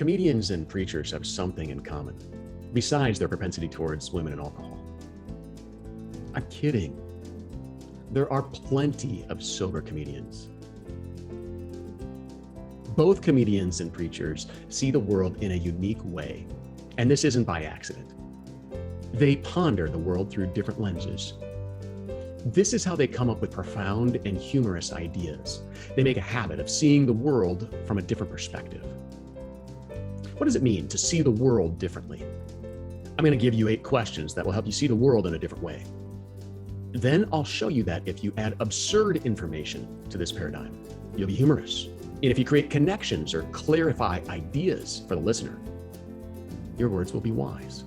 Comedians and preachers have something in common, besides their propensity towards women and alcohol. I'm kidding. There are plenty of sober comedians. Both comedians and preachers see the world in a unique way, and this isn't by accident. They ponder the world through different lenses. This is how they come up with profound and humorous ideas. They make a habit of seeing the world from a different perspective. What does it mean to see the world differently? I'm going to give you 8 questions that will help you see the world in a different way. Then I'll show you that if you add absurd information to this paradigm, you'll be humorous. And if you create connections or clarify ideas for the listener, your words will be wise.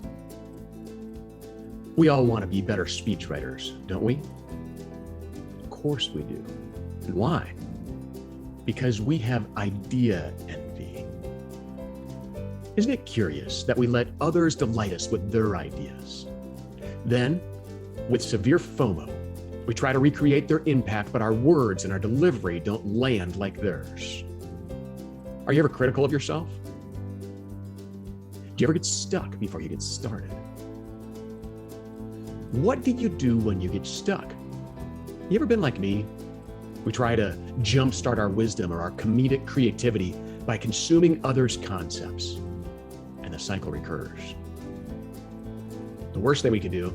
We all want to be better speechwriters, don't we? Of course we do. And why? Because we have idea envy. Isn't it curious that we let others delight us with their ideas? Then, with severe FOMO, we try to recreate their impact, but our words and our delivery don't land like theirs. Are you ever critical of yourself? Do you ever get stuck before you get started? What do you do when you get stuck? You ever been like me? We try to jumpstart our wisdom or our comedic creativity by consuming others' concepts, and the cycle recurs. The worst thing we can do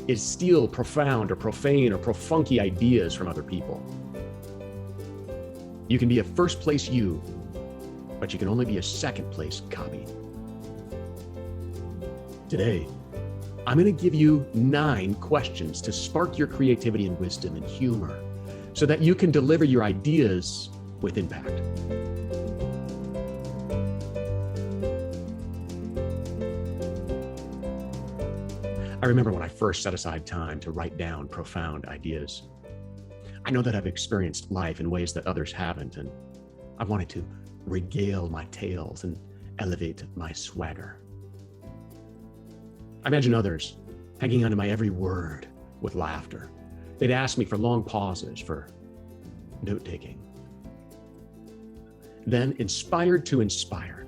is steal profound or profane or profunky ideas from other people. You can be a first place you, but you can only be a second place copy. Today, I'm going to give you 9 questions to spark your creativity and wisdom and humor so that you can deliver your ideas with impact. I remember when I first set aside time to write down profound ideas. I know that I've experienced life in ways that others haven't, and I wanted to regale my tales and elevate my swagger. I imagine others hanging onto my every word with laughter. They'd ask me for long pauses, for note-taking. Then, inspired to inspire,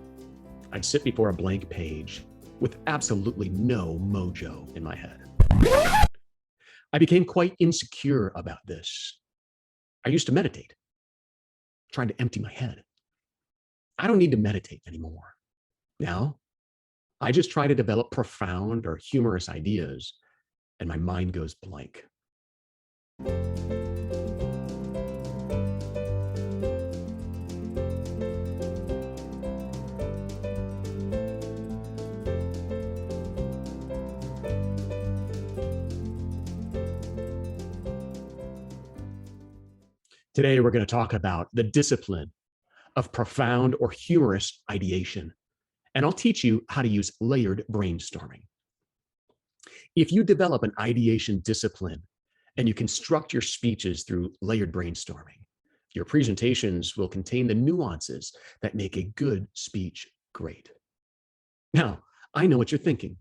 I'd sit before a blank page with absolutely no mojo in my head. I became quite insecure about this. I used to meditate, trying to empty my head. I don't need to meditate anymore. Now, I just try to develop profound or humorous ideas, and my mind goes blank. Today, we're going to talk about the discipline of profound or humorous ideation. And I'll teach you how to use layered brainstorming. If you develop an ideation discipline and you construct your speeches through layered brainstorming, your presentations will contain the nuances that make a good speech great. Now, I know what you're thinking.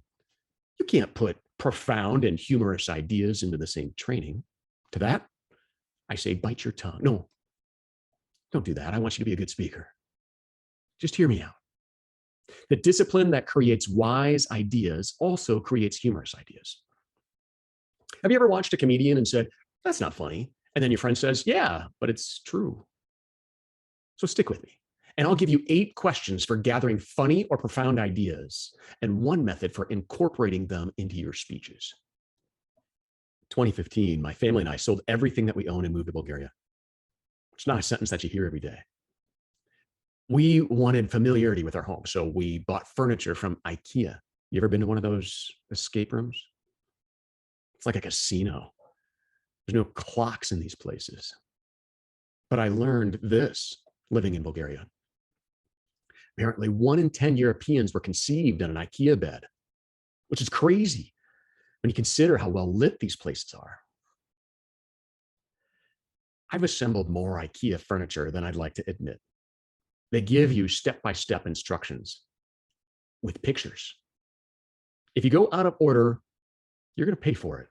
You can't put profound and humorous ideas into the same training. To that, I say, bite your tongue. No, don't do that. I want you to be a good speaker. Just hear me out. The discipline that creates wise ideas also creates humorous ideas. Have you ever watched a comedian and said, that's not funny? And then your friend says, yeah, but it's true. So stick with me. And I'll give you 8 questions for gathering funny or profound ideas and 1 method for incorporating them into your speeches. 2015, my family and I sold everything that we own and moved to Bulgaria. It's not a sentence that you hear every day. We wanted familiarity with our home, so we bought furniture from IKEA. You ever been to one of those escape rooms? It's like a casino. There's no clocks in these places. But I learned this living in Bulgaria. Apparently, 1 in 10 Europeans were conceived in an IKEA bed, which is crazy when you consider how well lit these places are. I've assembled more IKEA furniture than I'd like to admit. They give you step-by-step instructions with pictures. If you go out of order, you're going to pay for it.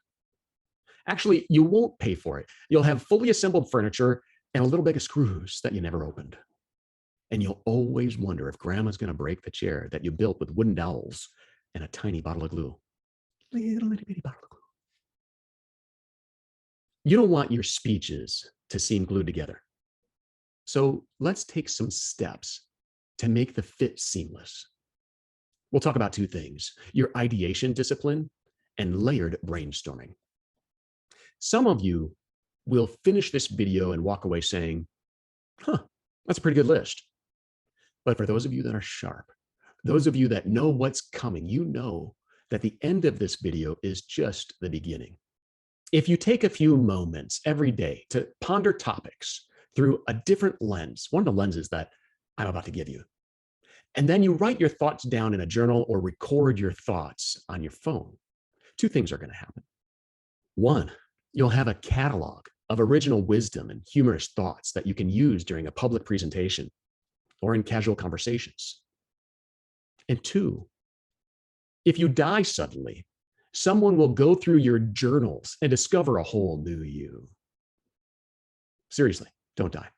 Actually, you won't pay for it. You'll have fully assembled furniture and a little bag of screws that you never opened. And you'll always wonder if grandma's going to break the chair that you built with wooden dowels and a tiny bottle of glue. Little itty bitty bottle of glue. You don't want your speeches to seem glued together. So let's take some steps to make the fit seamless. We'll talk about two things: your ideation discipline and layered brainstorming. Some of you will finish this video and walk away saying, that's a pretty good list. But for those of you that are sharp, those of you that know what's coming, you know that the end of this video is just the beginning. If you take a few moments every day to ponder topics through a different lens, one of the lenses that I'm about to give you, and then you write your thoughts down in a journal or record your thoughts on your phone, two things are going to happen. One, you'll have a catalog of original wisdom and humorous thoughts that you can use during a public presentation or in casual conversations. And two, if you die suddenly, someone will go through your journals and discover a whole new you. Seriously, don't die.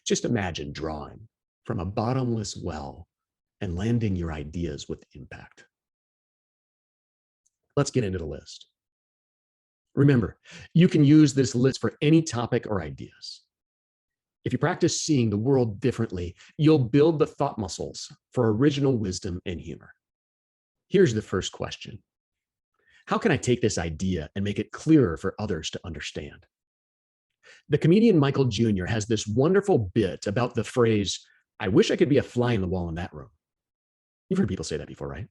Just imagine drawing from a bottomless well and landing your ideas with impact. Let's get into the list. Remember, you can use this list for any topic or ideas. If you practice seeing the world differently, you'll build the thought muscles for original wisdom and humor. Here's the first question. How can I take this idea and make it clearer for others to understand? The comedian Michael Jr. has this wonderful bit about the phrase, I wish I could be a fly in the wall in that room. You've heard people say that before, right?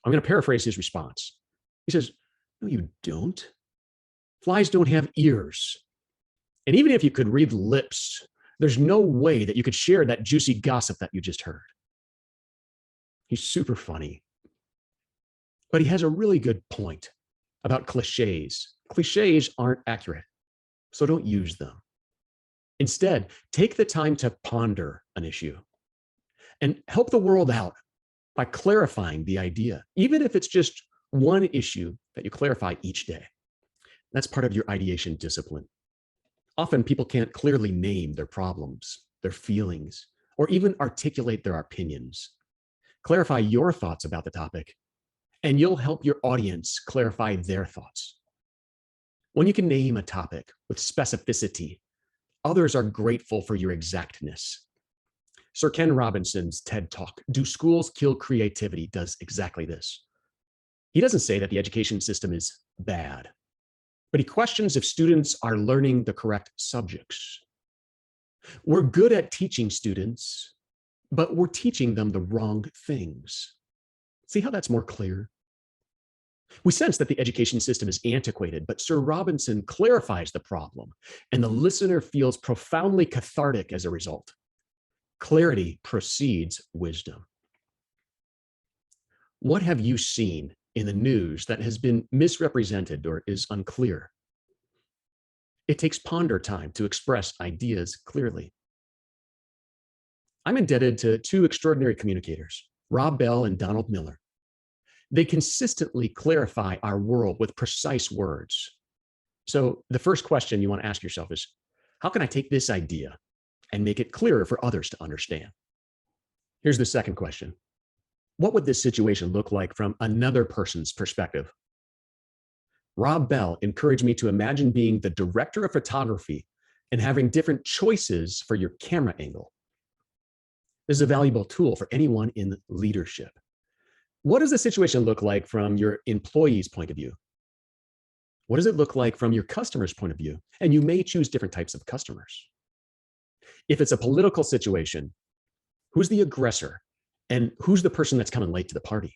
I'm going to paraphrase his response. He says, no, you don't. Flies don't have ears. And even if you could read lips, there's no way that you could share that juicy gossip that you just heard. He's super funny. But he has a really good point about cliches. Cliches aren't accurate, so don't use them. Instead, take the time to ponder an issue and help the world out by clarifying the idea, even if it's just one issue that you clarify each day. That's part of your ideation discipline. Often people can't clearly name their problems, their feelings, or even articulate their opinions. Clarify your thoughts about the topic, and you'll help your audience clarify their thoughts. When you can name a topic with specificity, others are grateful for your exactness. Sir Ken Robinson's TED Talk, Do Schools Kill Creativity, does exactly this. He doesn't say that the education system is bad, but he questions if students are learning the correct subjects. We're good at teaching students, but we're teaching them the wrong things. See how that's more clear? We sense that the education system is antiquated, but Sir Robinson clarifies the problem, and the listener feels profoundly cathartic as a result. Clarity precedes wisdom. What have you seen in the news that has been misrepresented or is unclear? It takes ponder time to express ideas clearly. I'm indebted to two extraordinary communicators, Rob Bell and Donald Miller. They consistently clarify our world with precise words. So the first question you want to ask yourself is, how can I take this idea and make it clearer for others to understand? Here's the second question. What would this situation look like from another person's perspective? Rob Bell encouraged me to imagine being the director of photography and having different choices for your camera angle. This is a valuable tool for anyone in leadership. What does the situation look like from your employee's point of view? What does it look like from your customer's point of view? And you may choose different types of customers. If it's a political situation, who's the aggressor and who's the person that's coming late to the party?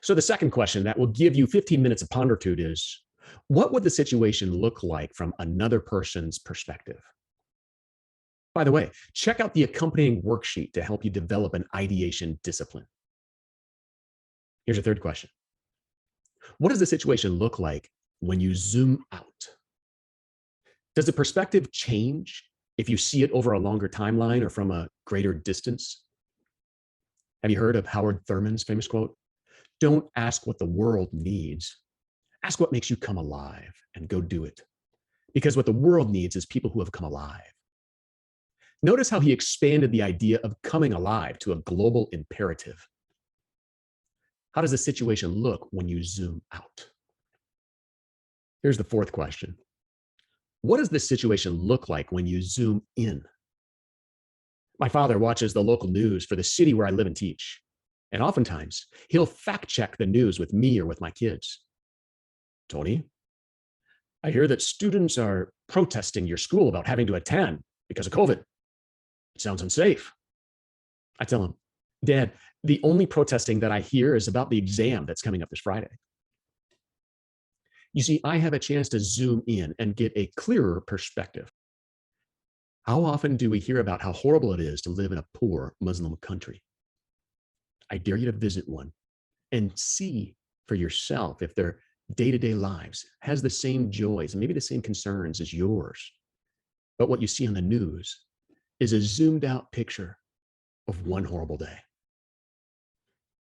So the second question that will give you 15 minutes of pondertude is, what would the situation look like from another person's perspective? By the way, check out the accompanying worksheet to help you develop an ideation discipline. Here's a third question. What does the situation look like when you zoom out? Does the perspective change if you see it over a longer timeline or from a greater distance? Have you heard of Howard Thurman's famous quote? Don't ask what the world needs. Ask what makes you come alive and go do it. Because what the world needs is people who have come alive. Notice how he expanded the idea of coming alive to a global imperative. How does the situation look when you zoom out? Here's the fourth question. What does the situation look like when you zoom in? My father watches the local news for the city where I live and teach. And oftentimes, he'll fact check the news with me or with my kids. Tony, I hear that students are protesting your school about having to attend because of COVID. It sounds unsafe. I tell him, Dad, the only protesting that I hear is about the exam that's coming up this Friday. You see, I have a chance to zoom in and get a clearer perspective. How often do we hear about how horrible it is to live in a poor Muslim country? I dare you to visit one and see for yourself if their day-to-day lives has the same joys and maybe the same concerns as yours. But what you see on the news is a zoomed out picture of one horrible day.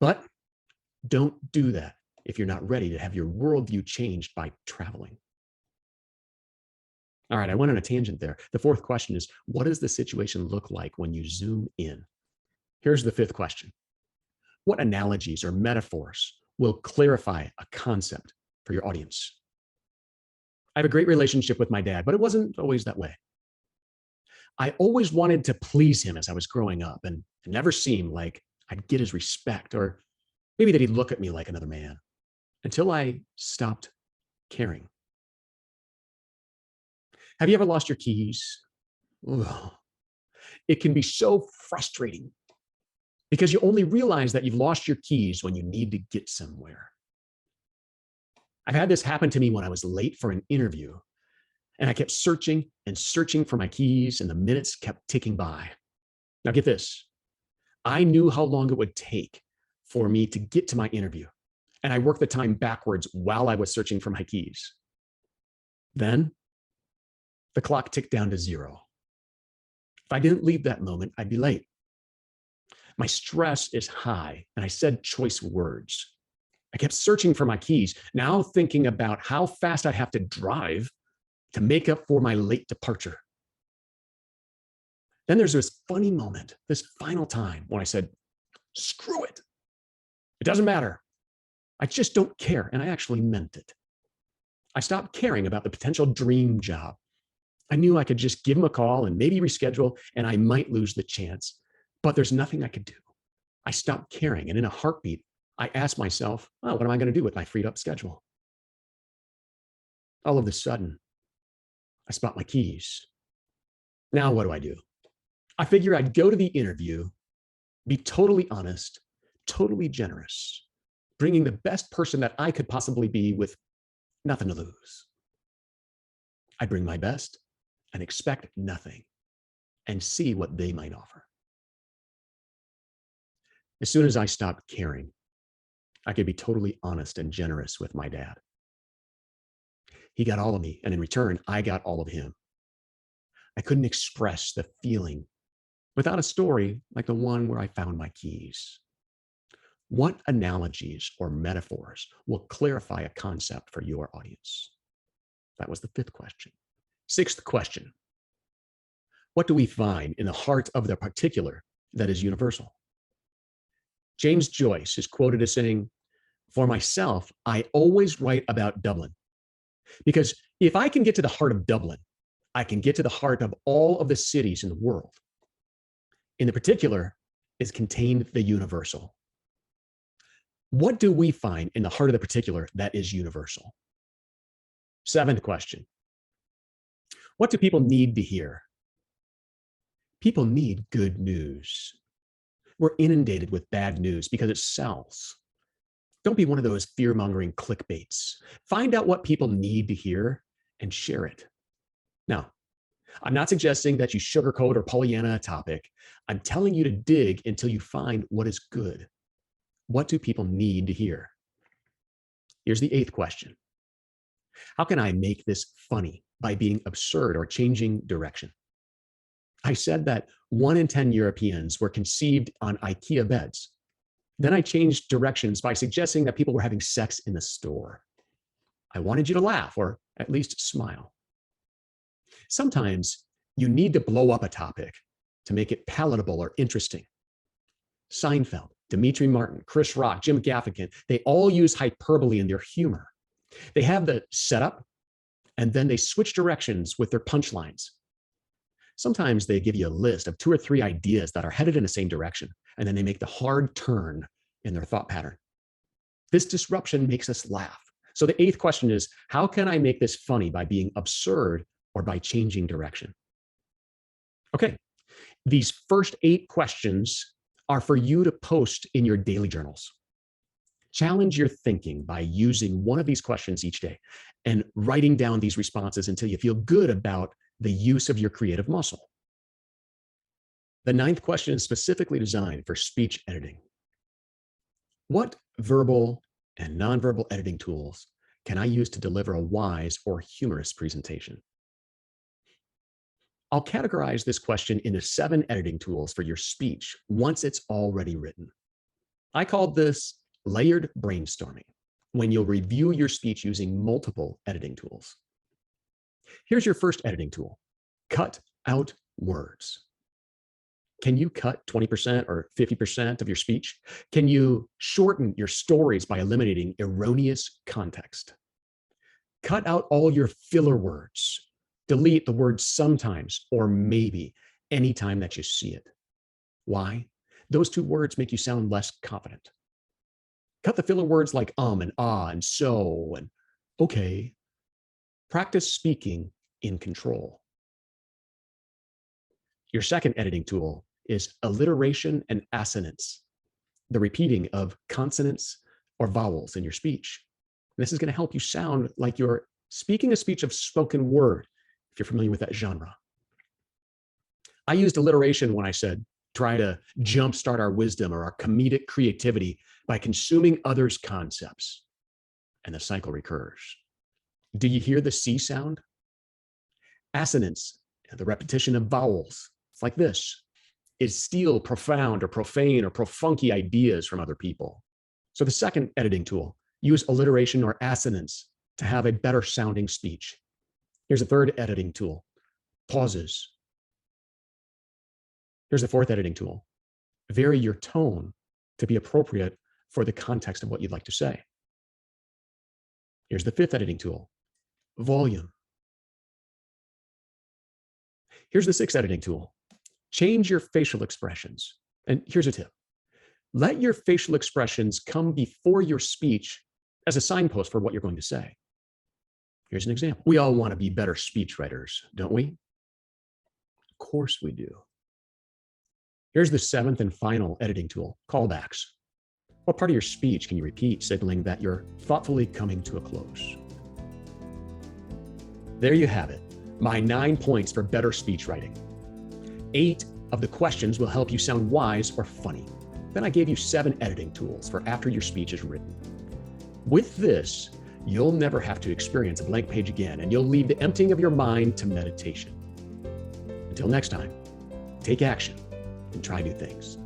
But don't do that if you're not ready to have your worldview changed by traveling. All right, I went on a tangent there. The fourth question is, what does the situation look like when you zoom in? Here's the fifth question. What analogies or metaphors will clarify a concept for your audience? I have a great relationship with my dad, but it wasn't always that way. I always wanted to please him as I was growing up, and it never seemed like I'd get his respect or maybe that he'd look at me like another man until I stopped caring. Have you ever lost your keys? Ugh. It can be so frustrating because you only realize that you've lost your keys when you need to get somewhere. I've had this happen to me when I was late for an interview, and I kept searching and searching for my keys, and the minutes kept ticking by. Now, get this. I knew how long it would take for me to get to my interview, and I worked the time backwards while I was searching for my keys. Then the clock ticked down to 0. If I didn't leave that moment, I'd be late. My stress is high, and I said choice words. I kept searching for my keys, now thinking about how fast I'd have to drive to make up for my late departure. Then there's this funny moment, this final time when I said, screw it. It doesn't matter. I just don't care. And I actually meant it. I stopped caring about the potential dream job. I knew I could just give him a call and maybe reschedule, and I might lose the chance, but there's nothing I could do. I stopped caring. And in a heartbeat, I asked myself, oh, what am I going to do with my freed up schedule? All of a sudden, I spot my keys. Now, what do? I figure I'd go to the interview, be totally honest, totally generous, bringing the best person that I could possibly be with nothing to lose. I bring my best and expect nothing and see what they might offer. As soon as I stopped caring, I could be totally honest and generous with my dad. He got all of me, and in return, I got all of him. I couldn't express the feeling without a story like the one where I found my keys. What analogies or metaphors will clarify a concept for your audience? That was the fifth question. Sixth question. What do we find in the heart of the particular that is universal? James Joyce is quoted as saying, "For myself, I always write about Dublin. Because if I can get to the heart of Dublin, I can get to the heart of all of the cities in the world. In the particular is contained the universal." What do we find in the heart of the particular that is universal? Seventh question. What do people need to hear? People need good news. We're inundated with bad news because it sells. Don't be one of those fear-mongering clickbaits. Find out what people need to hear and share it. Now, I'm not suggesting that you sugarcoat or Pollyanna a topic. I'm telling you to dig until you find what is good. What do people need to hear? Here's the eighth question. How can I make this funny by being absurd or changing direction? I said that 1 in 10 Europeans were conceived on IKEA beds. Then I changed directions by suggesting that people were having sex in the store. I wanted you to laugh or at least smile. Sometimes you need to blow up a topic to make it palatable or interesting. Seinfeld, Demetri Martin, Chris Rock, Jim Gaffigan, they all use hyperbole in their humor. They have the setup, and then they switch directions with their punchlines. Sometimes they give you a list of 2 or 3 ideas that are headed in the same direction, and then they make the hard turn in their thought pattern. This disruption makes us laugh. So the 8th question is, how can I make this funny by being absurd or by changing direction? Okay, these first 8 questions are for you to post in your daily journals. Challenge your thinking by using one of these questions each day and writing down these responses until you feel good about the use of your creative muscle. The 9th question is specifically designed for speech editing. What verbal and nonverbal editing tools can I use to deliver a wise or humorous presentation? I'll categorize this question into 7 editing tools for your speech once it's already written. I called this layered brainstorming, when you'll review your speech using multiple editing tools. Here's your first editing tool: cut out words. Can you cut 20% or 50% of your speech? Can you shorten your stories by eliminating erroneous context? Cut out all your filler words. Delete the word sometimes or maybe anytime that you see it. Why? Those 2 words make you sound less confident. Cut the filler words like and ah and so and okay. Practice speaking in control. Your second editing tool is alliteration and assonance, the repeating of consonants or vowels in your speech. This is going to help you sound like you're speaking a speech of spoken word, if you're familiar with that genre. I used alliteration when I said, try to jumpstart our wisdom or our comedic creativity by consuming others' concepts. And the cycle recurs. Do you hear the C sound? Assonance, the repetition of vowels. It's like this. Is steal profound or profane or profunky ideas from other people. So the second editing tool, use alliteration or assonance to have a better sounding speech. Here's a third editing tool, pauses. Here's the fourth editing tool, vary your tone to be appropriate for the context of what you'd like to say. Here's the fifth editing tool, volume. Here's the sixth editing tool, change your facial expressions. And here's a tip. Let your facial expressions come before your speech as a signpost for what you're going to say. Here's an example. We all want to be better speechwriters, don't we? Of course we do. Here's the seventh and final editing tool, callbacks. What part of your speech can you repeat, signaling that you're thoughtfully coming to a close? There you have it, my 9 points for better speech writing. 8 of the questions will help you sound wise or funny. Then I gave you 7 editing tools for after your speech is written. With this, you'll never have to experience a blank page again, and you'll leave the emptying of your mind to meditation. Until next time, take action and try new things.